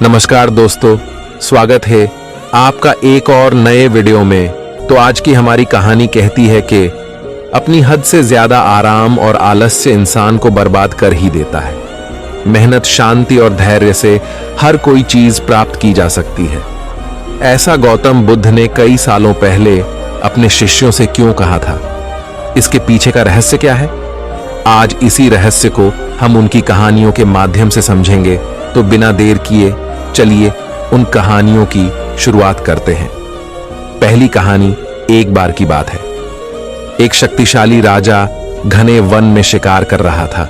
नमस्कार दोस्तों, स्वागत है आपका एक और नए वीडियो में। तो आज की हमारी कहानी कहती है कि अपनी हद से ज्यादा आराम और आलस्य इंसान को बर्बाद कर ही देता है। मेहनत, शांति और धैर्य से हर कोई चीज प्राप्त की जा सकती है। ऐसा गौतम बुद्ध ने कई सालों पहले अपने शिष्यों से क्यों कहा था? इसके पीछे का रहस्य क्या है? आज इसी रहस्य को हम उनकी कहानियों के माध्यम से समझेंगे। तो बिना देर किए चलिए उन कहानियों की शुरुआत करते हैं। पहली कहानी एक बार की बात है। एक शक्तिशाली राजा घने वन में शिकार कर रहा था।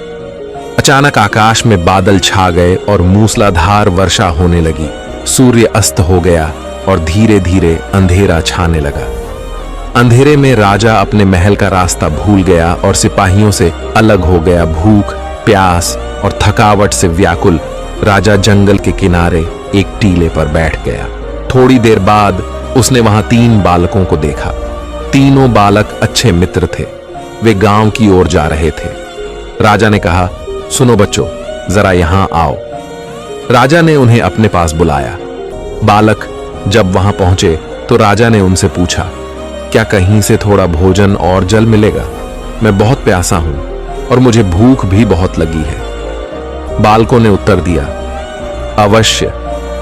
अचानक आकाश में बादल छा गए और मूसलाधार वर्षा होने लगी। सूर्य अस्त हो गया और धीरे धीरे अंधेरा छाने लगा। अंधेरे में राजा अपने महल का रास्ता भूल गया और सिपाहियों से अलग हो गया। भूख, प्यास और थकावट से व्याकुल राजा जंगल के किनारे एक टीले पर बैठ गया। थोड़ी देर बाद उसने वहां 3 बालकों को देखा। तीनों बालक अच्छे मित्र थे। वे गांव की ओर जा रहे थे। राजा ने कहा, सुनो बच्चों, जरा यहां आओ। राजा ने उन्हें अपने पास बुलाया। बालक जब वहां पहुंचे तो राजा ने उनसे पूछा, क्या कहीं से थोड़ा भोजन और जल मिलेगा? मैं बहुत प्यासा हूं और मुझे भूख भी बहुत लगी है। बालकों ने उत्तर दिया, अवश्य,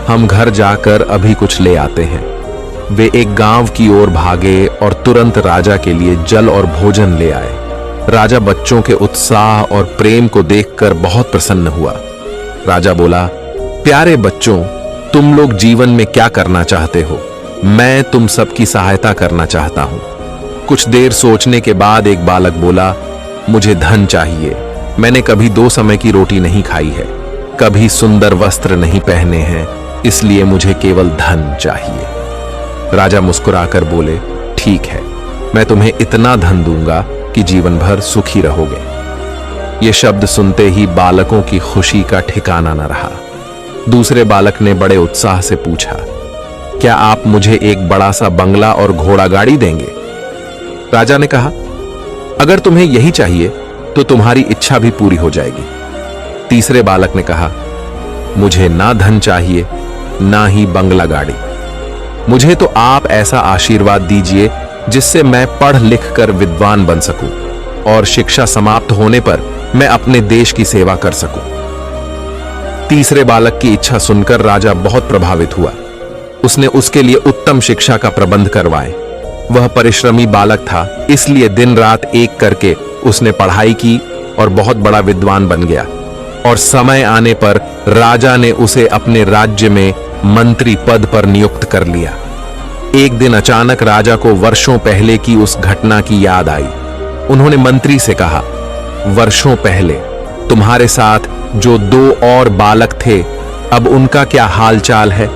हम घर जाकर अभी कुछ ले आते हैं। वे एक गांव की ओर भागे और तुरंत राजा के लिए जल और भोजन ले आए। राजा बच्चों के उत्साह और प्रेम को देखकर बहुत प्रसन्न हुआ। राजा बोला, प्यारे बच्चों, तुम लोग जीवन में क्या करना चाहते हो? मैं तुम सबकी सहायता करना चाहता हूं। कुछ देर सोचने के बाद एक बालक बोला, मुझे धन चाहिए। मैंने कभी 2 समय की रोटी नहीं खाई है, कभी सुंदर वस्त्र नहीं पहने हैं, इसलिए मुझे केवल धन चाहिए। राजा मुस्कुराकर बोले, ठीक है, मैं तुम्हें इतना धन दूंगा कि जीवन भर सुखी रहोगे। ये शब्द सुनते ही बालकों की खुशी का ठिकाना न रहा। दूसरे बालक ने बड़े उत्साह से पूछा, क्या आप मुझे एक बड़ा सा बंगला और घोड़ा गाड़ी देंगे? राजा ने कहा, अगर तुम्हें यही चाहिए तो तुम्हारी इच्छा भी पूरी हो जाएगी। तीसरे बालक ने कहा, मुझे ना धन चाहिए ना ही बंगला गाड़ी। मुझे तो आप ऐसा आशीर्वाद दीजिए जिससे मैं पढ़ लिख कर विद्वान बन सकूं और शिक्षा समाप्त होने पर मैं अपने देश की सेवा कर सकूं। तीसरे बालक की इच्छा सुनकर राजा बहुत प्रभावित हुआ। उसने उसके लिए उत्तम शिक्षा का प्रबंध करवाए। वह परिश्रमी बालक था, इसलिए दिन रात एक करके उसने पढ़ाई की और बहुत बड़ा विद्वान बन गया। और समय आने पर राजा ने उसे अपने राज्य में मंत्री पद पर नियुक्त कर लिया। एक दिन अचानक राजा को वर्षों पहले की उस घटना की याद आई। उन्होंने मंत्री से कहा, वर्षों पहले तुम्हारे साथ जो 2 और बालक थे, अब उनका क्या हाल चाल है?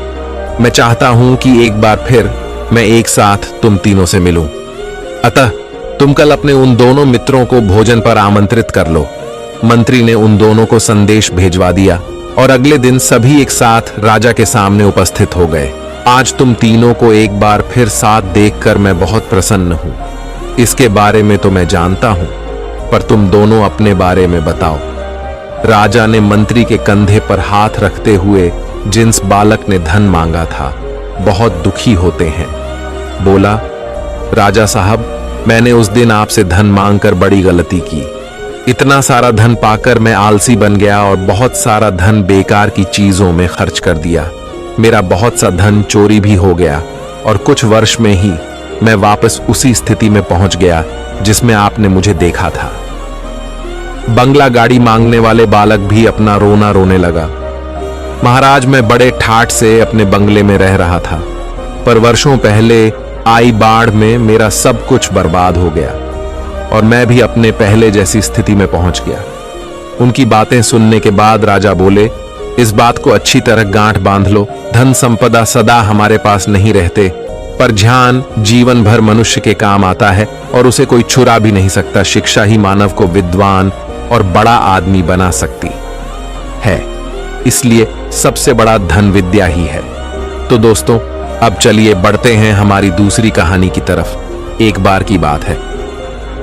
मैं चाहता हूं कि एक बार फिर मैं एक साथ तुम तीनों से मिलूं। अतः तुम कल अपने उन दोनों मित्रों को भोजन पर आमंत्रित कर लो। मंत्री ने उन दोनों को संदेश भेजवा दिया और अगले दिन सभी एक साथ राजा के सामने उपस्थित हो गए। आज तुम तीनों को एक बार फिर साथ देखकर मैं बहुत प्रसन्न हूं। इसके बारे में तो मैं जानता हूं, पर तुम दोनों अपने बारे में बताओ। राजा ने मंत्री के कंधे पर हाथ रखते हुए, जिस बालक ने धन मांगा था, बहुत दुखी होते हैं, बोला, राजा साहब, मैंने उस दिन आपसे धन मांगकर बड़ी गलती की। इतना सारा धन पाकर मैं आलसी बन गया और बहुत सारा धन बेकार की चीजों में खर्च कर दिया। मेरा बहुत सा धन चोरी भी हो गया और कुछ वर्ष में ही मैं वापस उसी स्थिति में पहुंच गया जिसमें आपने मुझे देखा था। बंगला गाड़ी मांगने वाले बालक भी अपना रोना रोने लगा। महाराज, मैं बड़े ठाठ से अपने बंगले में रह रहा था, पर वर्षों पहले आई बाढ़ में मेरा सब कुछ बर्बाद हो गया और मैं भी अपने पहले जैसी स्थिति में पहुंच गया। उनकी बातें सुनने के बाद राजा बोले, इस बात को अच्छी तरह गांठ बांध लो। धन संपदा सदा हमारे पास नहीं रहते, पर ध्यान जीवन भर मनुष्य के काम आता है और उसे कोई छुरा भी नहीं सकता। शिक्षा ही मानव को विद्वान और बड़ा आदमी बना सकती है, इसलिए सबसे बड़ा धन विद्या ही है। तो दोस्तों, अब चलिए बढ़ते हैं हमारी दूसरी कहानी की तरफ। एक बार की बात है,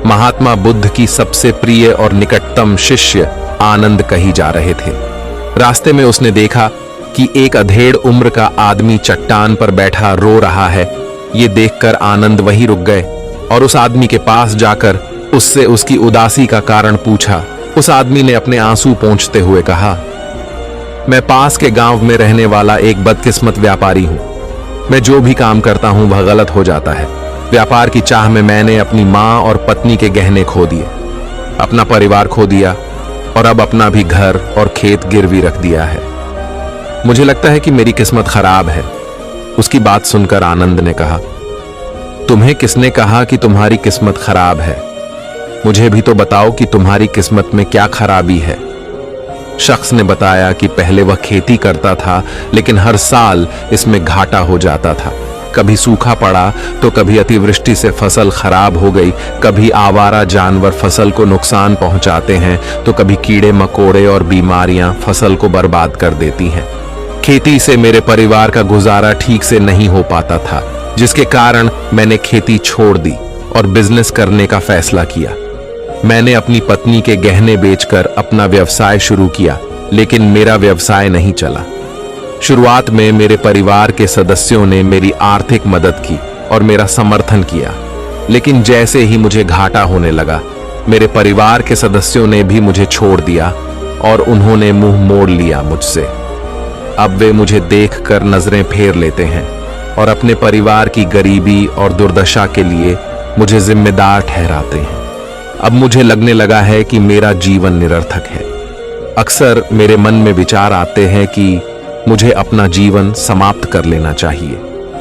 महात्मा बुद्ध की सबसे प्रिय और निकटतम शिष्य आनंद कहीं जा रहे थे। रास्ते में उसने देखा कि एक अधेड़ उम्र का आदमी चट्टान पर बैठा रो रहा है। ये देखकर आनंद वहीं रुक गए और उस आदमी के पास जाकर उससे उसकी उदासी का कारण पूछा। उस आदमी ने अपने आंसू पोंछते हुए कहा, मैं पास के गांव में रहने वाला एक बदकिस्मत व्यापारी हूं। मैं जो भी काम करता हूं वह गलत हो जाता है। व्यापार की चाह में मैंने अपनी मां और पत्नी के गहने खो दिए, अपना परिवार खो दिया और अब अपना भी घर और खेत गिरवी रख दिया है। मुझे लगता है कि मेरी किस्मत खराब है। उसकी बात सुनकर आनंद ने कहा, तुम्हें किसने कहा कि तुम्हारी किस्मत खराब है? मुझे भी तो बताओ कि तुम्हारी किस्मत में क्या खराबी है। शख्स ने बताया कि पहले वह खेती करता था, लेकिन हर साल इसमें घाटा हो जाता था। कभी सूखा पड़ा तो कभी अतिवृष्टि से फसल खराब हो गई, कभी आवारा जानवर फसल को नुकसान पहुंचाते हैं, तो कभी कीड़े मकोड़े और बीमारियां फसल को बर्बाद कर देती हैं। खेती से मेरे परिवार का गुजारा ठीक से नहीं हो पाता था, जिसके कारण मैंने खेती छोड़ दी और बिजनेस करने का फैसला किया। मैंने अपनी पत्नी के गहने बेचकर अपना व्यवसाय शुरू किया, लेकिन मेरा व्यवसाय नहीं चला। शुरुआत में मेरे परिवार के सदस्यों ने मेरी आर्थिक मदद की और मेरा समर्थन किया, लेकिन जैसे ही मुझे घाटा होने लगा, मेरे परिवार के सदस्यों ने भी मुझे छोड़ दिया और उन्होंने मुंह मोड़ लिया मुझसे। अब वे मुझे देखकर नजरें फेर लेते हैं और अपने परिवार की गरीबी और दुर्दशा के लिए मुझे जिम्मेदार ठहराते हैं। अब मुझे लगने लगा है कि मेरा जीवन निरर्थक है। अक्सर मेरे मन में विचार आते हैं कि मुझे अपना जीवन समाप्त कर लेना चाहिए,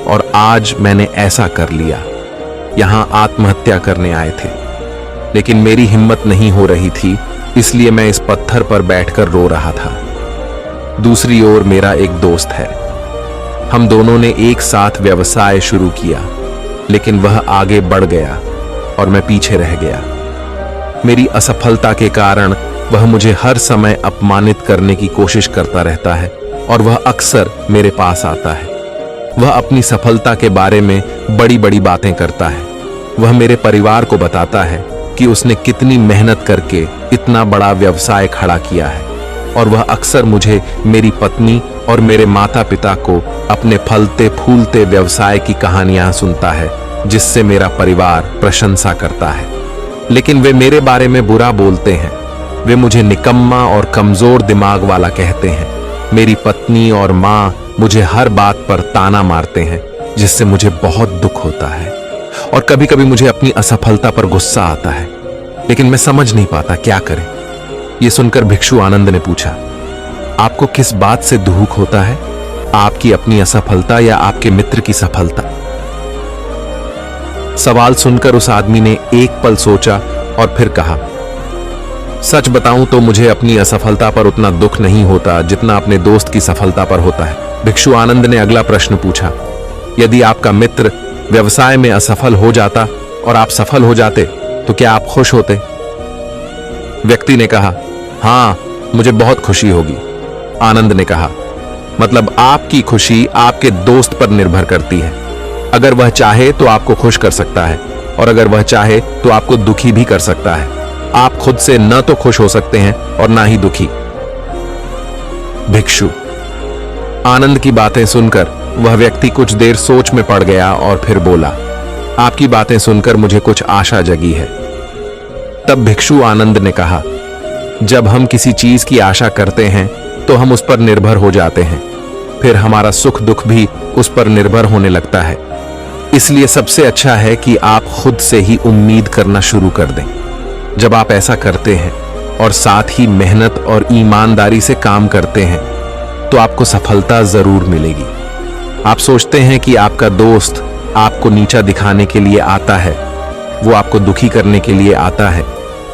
और आज मैंने ऐसा कर लिया। यहां आत्महत्या करने आए थे, लेकिन मेरी हिम्मत नहीं हो रही थी, इसलिए मैं इस पत्थर पर बैठकर रो रहा था। दूसरी ओर मेरा एक दोस्त है। हम दोनों ने एक साथ व्यवसाय शुरू किया, लेकिन वह आगे बढ़ गया और मैं पीछे रह गया। मेरी असफलता के कारण वह मुझे हर समय अपमानित करने की कोशिश करता रहता है और वह अक्सर मेरे पास आता है। वह अपनी सफलता के बारे में बड़ी बड़ी बातें करता है। वह मेरे परिवार को बताता है कि उसने कितनी मेहनत करके इतना बड़ा व्यवसाय खड़ा किया है, और वह अक्सर मुझे, मेरी पत्नी और मेरे माता पिता को अपने फलते फूलते व्यवसाय की कहानियां सुनता है, जिससे मेरा परिवार प्रशंसा करता है। लेकिन वे मेरे बारे में बुरा बोलते हैं। वे मुझे निकम्मा और कमजोर दिमाग वाला कहते हैं। मेरी पत्नी और माँ मुझे हर बात पर ताना मारते हैं, जिससे मुझे बहुत दुख होता है, और कभी कभी मुझे अपनी असफलता पर गुस्सा आता है, लेकिन मैं समझ नहीं पाता क्या करें। यह सुनकर भिक्षु आनंद ने पूछा, आपको किस बात से दुख होता है? आपकी अपनी असफलता या आपके मित्र की सफलता? सवाल सुनकर उस आदमी ने एक पल सोचा और फिर कहा, सच बताऊं तो मुझे अपनी असफलता पर उतना दुख नहीं होता जितना अपने दोस्त की सफलता पर होता है। भिक्षु आनंद ने अगला प्रश्न पूछा, यदि आपका मित्र व्यवसाय में असफल हो जाता और आप सफल हो जाते तो क्या आप खुश होते? व्यक्ति ने कहा, हां, मुझे बहुत खुशी होगी। आनंद ने कहा, मतलब आपकी खुशी आपके दोस्त पर निर्भर करती है। अगर वह चाहे तो आपको खुश कर सकता है, और अगर वह चाहे तो आपको दुखी भी कर सकता है। आप खुद से न तो खुश हो सकते हैं और ना ही दुखी। भिक्षु। आनंद की बातें सुनकर वह व्यक्ति कुछ देर सोच में पड़ गया और फिर बोला, आपकी बातें सुनकर मुझे कुछ आशा जगी है। तब भिक्षु आनंद ने कहा, जब हम किसी चीज की आशा करते हैं तो हम उस पर निर्भर हो जाते हैं, फिर हमारा सुख दुख भी उस पर निर्भर होने लगता है। इसलिए सबसे अच्छा है कि आप खुद से ही उम्मीद करना शुरू कर दें। जब आप ऐसा करते हैं और साथ ही मेहनत और ईमानदारी से काम करते हैं, तो आपको सफलता जरूर मिलेगी। आप सोचते हैं कि आपका दोस्त आपको नीचा दिखाने के लिए आता है, वो आपको दुखी करने के लिए आता है,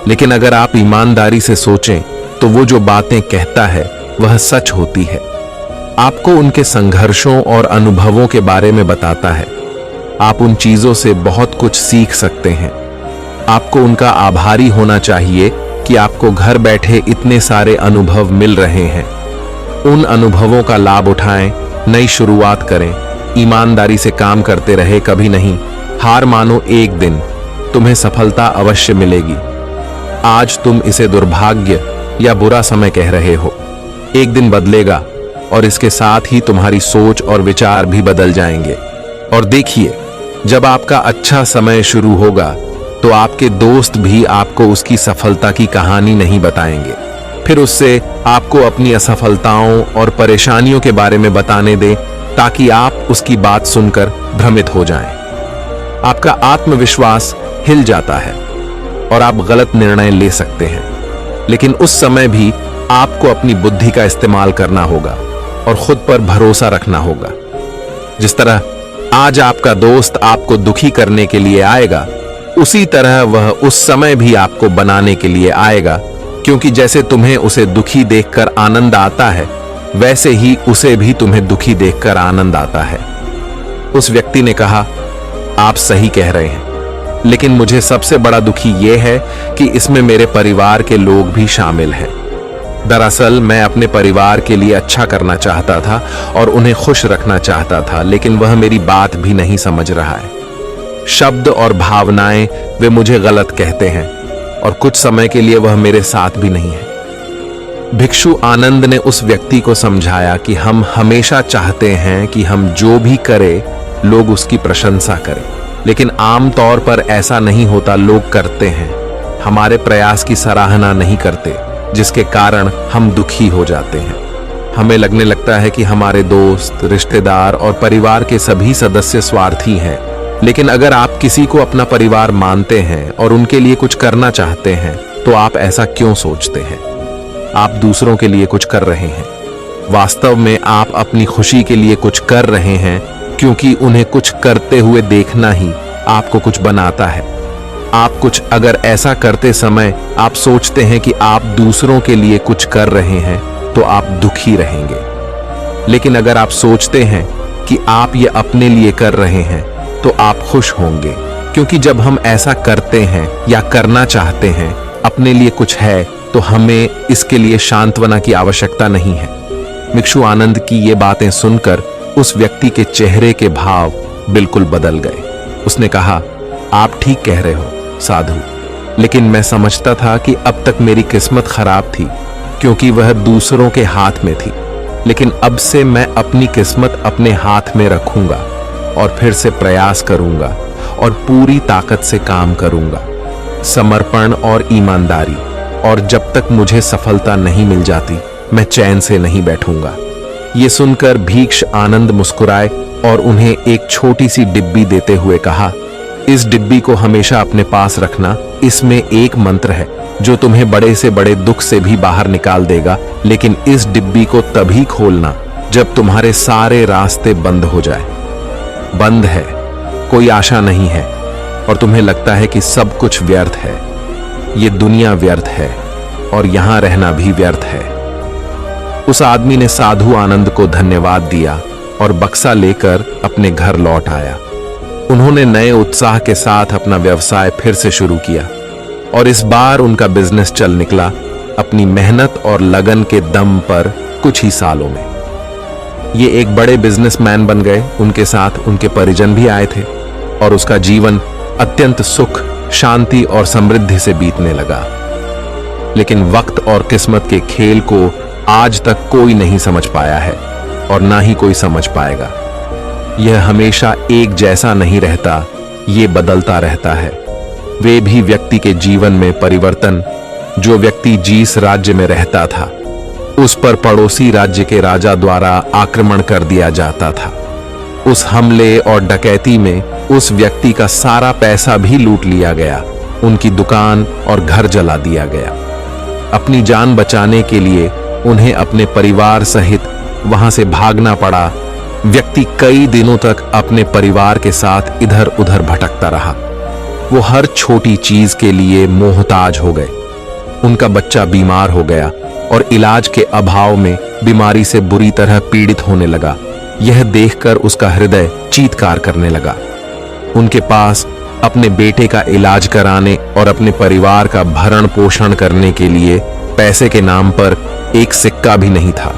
लेकिन अगर आप ईमानदारी से सोचें तो वो जो बातें कहता है वह सच होती है। आपको उनके संघर्षों और अनुभवों के बारे में बताता है। आप उन चीजों से बहुत कुछ सीख सकते हैं। आपको उनका आभारी होना चाहिए कि आपको घर बैठे इतने सारे अनुभव मिल रहे हैं। उन अनुभवों का लाभ उठाएं, नई शुरुआत करें, ईमानदारी से काम करते रहे, कभी नहीं हार मानो। एक दिन तुम्हें सफलता अवश्य मिलेगी। आज तुम इसे दुर्भाग्य या बुरा समय कह रहे हो, एक दिन बदलेगा और इसके साथ ही तुम्हारी सोच और विचार भी बदल जाएंगे। और देखिए, जब आपका अच्छा समय शुरू होगा तो आपके दोस्त भी आपको उसकी सफलता की कहानी नहीं बताएंगे। फिर उससे आपको अपनी असफलताओं और परेशानियों के बारे में बताने दें, ताकि आप उसकी बात सुनकर भ्रमित हो जाएं। आपका आत्मविश्वास हिल जाता है और आप गलत निर्णय ले सकते हैं। लेकिन उस समय भी आपको अपनी बुद्धि का इस्तेमाल करना होगा और खुद पर भरोसा रखना होगा। जिस तरह आज आपका दोस्त आपको दुखी करने के लिए आएगा, उसी तरह वह उस समय भी आपको बनाने के लिए आएगा, क्योंकि जैसे तुम्हें उसे दुखी देखकर आनंद आता है, वैसे ही उसे भी तुम्हें दुखी देखकर आनंद आता है। उस व्यक्ति ने कहा, आप सही कह रहे हैं, लेकिन मुझे सबसे बड़ा दुखी यह है कि इसमें मेरे परिवार के लोग भी शामिल हैं। दरअसल मैं अपने परिवार के लिए अच्छा करना चाहता था और उन्हें खुश रखना चाहता था, लेकिन वह मेरी बात भी नहीं समझ रहा है। शब्द और भावनाएं वे मुझे गलत कहते हैं और कुछ समय के लिए वह मेरे साथ भी नहीं है। भिक्षु आनंद ने उस व्यक्ति को समझाया कि हम हमेशा चाहते हैं कि हम जो भी करें लोग उसकी प्रशंसा करें, लेकिन आमतौर पर ऐसा नहीं होता। लोग करते हैं, हमारे प्रयास की सराहना नहीं करते, जिसके कारण हम दुखी हो जाते हैं। हमें लगने लगता है कि हमारे दोस्त, रिश्तेदार और परिवार के सभी सदस्य स्वार्थी हैं। लेकिन अगर आप किसी को अपना परिवार मानते हैं और उनके लिए कुछ करना चाहते हैं, तो आप ऐसा क्यों सोचते हैं? आप दूसरों के लिए कुछ कर रहे हैं। वास्तव में आप अपनी खुशी के लिए कुछ कर रहे हैं, क्योंकि उन्हें कुछ करते हुए देखना ही आपको कुछ बनाता है। आप कुछ अगर ऐसा करते समय आप सोचते हैं कि आप दूसरों के लिए कुछ कर रहे हैं, तो आप दुखी रहेंगे। लेकिन अगर आप सोचते हैं कि आप ये अपने लिए कर रहे हैं, तो आप खुश होंगे, क्योंकि जब हम ऐसा करते हैं या करना चाहते हैं, अपने लिए कुछ है, तो हमें इसके लिए सांत्वना की आवश्यकता नहीं है। भिक्षु आनंद की ये बातें सुनकर उस व्यक्ति के चेहरे के भाव बिल्कुल बदल गए। उसने कहा, आप ठीक कह रहे हो साधु, लेकिन मैं समझता था कि अब तक मेरी किस्मत खराब थी, क्योंकि वह दूसरों के हाथ में थी। लेकिन अब से मैं अपनी किस्मत अपने हाथ में रखूंगा और फिर से प्रयास करूंगा और पूरी ताकत से काम करूंगा, समर्पण और ईमानदारी। और जब तक मुझे सफलता नहीं मिल जाती, मैं चैन से नहीं बैठूंगा। ये सुनकर भीक्ष आनंद मुस्कुराए और उन्हें एक छोटी सी डिब्बी देते हुए कहा, इस डिब्बी को हमेशा अपने पास रखना। इसमें एक मंत्र है जो तुम्हें बड़े से बड़े दुख से भी बाहर निकाल देगा, लेकिन इस डिब्बी को तभी खोलना जब तुम्हारे सारे रास्ते बंद हो जाए। बंद है, कोई आशा नहीं है और तुम्हें लगता है कि सब कुछ व्यर्थ है। ये दुनिया व्यर्थ है और यहां रहना भी व्यर्थ है। उस आदमी ने साधु आनंद को धन्यवाद दिया और बक्सा लेकर अपने घर लौट आया। उन्होंने नए उत्साह के साथ अपना व्यवसाय फिर से शुरू किया और इस बार उनका बिजनेस चल निकला, अपनी मेहनत और लगन के दम पर कुछ ही सालों में। ये एक बड़े बिजनेसमैन बन गए। उनके साथ उनके परिजन भी आए थे और उसका जीवन अत्यंत सुख, शांति और समृद्धि से बीतने लगा। लेकिन वक्त और किस्मत के खेल को आज तक कोई नहीं समझ पाया है और ना ही कोई समझ पाएगा। यह हमेशा एक जैसा नहीं रहता, ये बदलता रहता है। वे भी व्यक्ति के जीवन में परिवर्तन। जो व्यक्ति जिस राज्य में रहता था, उस पर पड़ोसी राज्य के राजा द्वारा आक्रमण कर दिया जाता था। उस हमले और डकैती में उस व्यक्ति का सारा पैसा भी लूट लिया गया, उनकी दुकान और घर जला दिया गया। अपनी जान बचाने के लिए उन्हें अपने परिवार सहित वहां से भागना पड़ा। व्यक्ति कई दिनों तक अपने परिवार के साथ इधर उधर भटकता रहा। वो हर छोटी चीज के लिए मोहताज हो गए। उनका बच्चा बीमार हो गया और इलाज के अभाव में बीमारी से बुरी तरह पीड़ित होने लगा। यह देखकर उसका हृदय चीत्कार करने लगा। उनके पास अपने बेटे का इलाज कराने और अपने परिवार का भरण पोषण करने के लिए पैसे के नाम पर एक सिक्का भी नहीं था।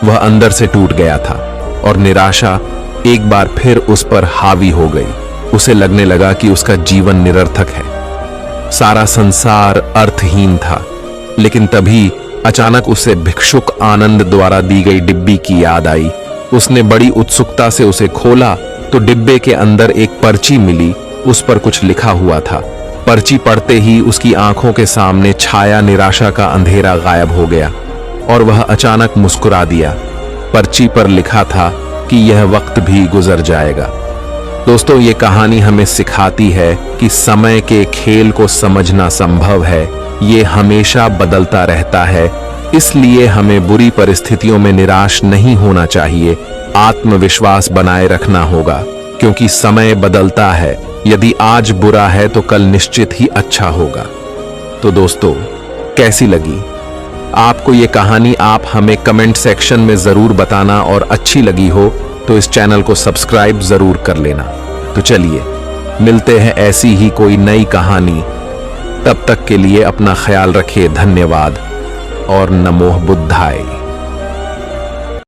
वह अंदर से टूट गया था और निराशा एक बार फिर उस पर हावी हो गई। उसे लगने लगा कि उसका जीवन निरर्थक है, सारा संसार अर्थहीन था। लेकिन तभी अचानक उसे भिक्षुक आनंद द्वारा दी गई डिब्बी की याद आई। उसने बड़ी उत्सुकता से उसे खोला तो डिब्बे के अंदर एक पर्ची मिली। उस पर कुछ लिखा हुआ था। पर्ची पढ़ते ही उसकी आंखों के सामने छाया निराशा का अंधेरा गायब हो गया और वह अचानक मुस्कुरा दिया। पर्ची पर लिखा था कि यह वक्त भी गुजर जाएगा। दोस्तों, ये कहानी हमें सिखाती है कि समय के खेल को समझना संभव है। ये हमेशा बदलता रहता है, इसलिए हमें बुरी परिस्थितियों में निराश नहीं होना चाहिए। आत्मविश्वास बनाए रखना होगा, क्योंकि समय बदलता है। यदि आज बुरा है तो कल निश्चित ही अच्छा होगा। तो दोस्तों, कैसी लगी आपको ये कहानी? आप हमें कमेंट सेक्शन में जरूर बताना, और अच्छी लगी हो तो इस चैनल को सब्सक्राइब जरूर कर लेना। तो चलिए मिलते हैं ऐसी ही कोई नई कहानी। तब तक के लिए अपना ख्याल रखिए। धन्यवाद और नमो बुद्धाय।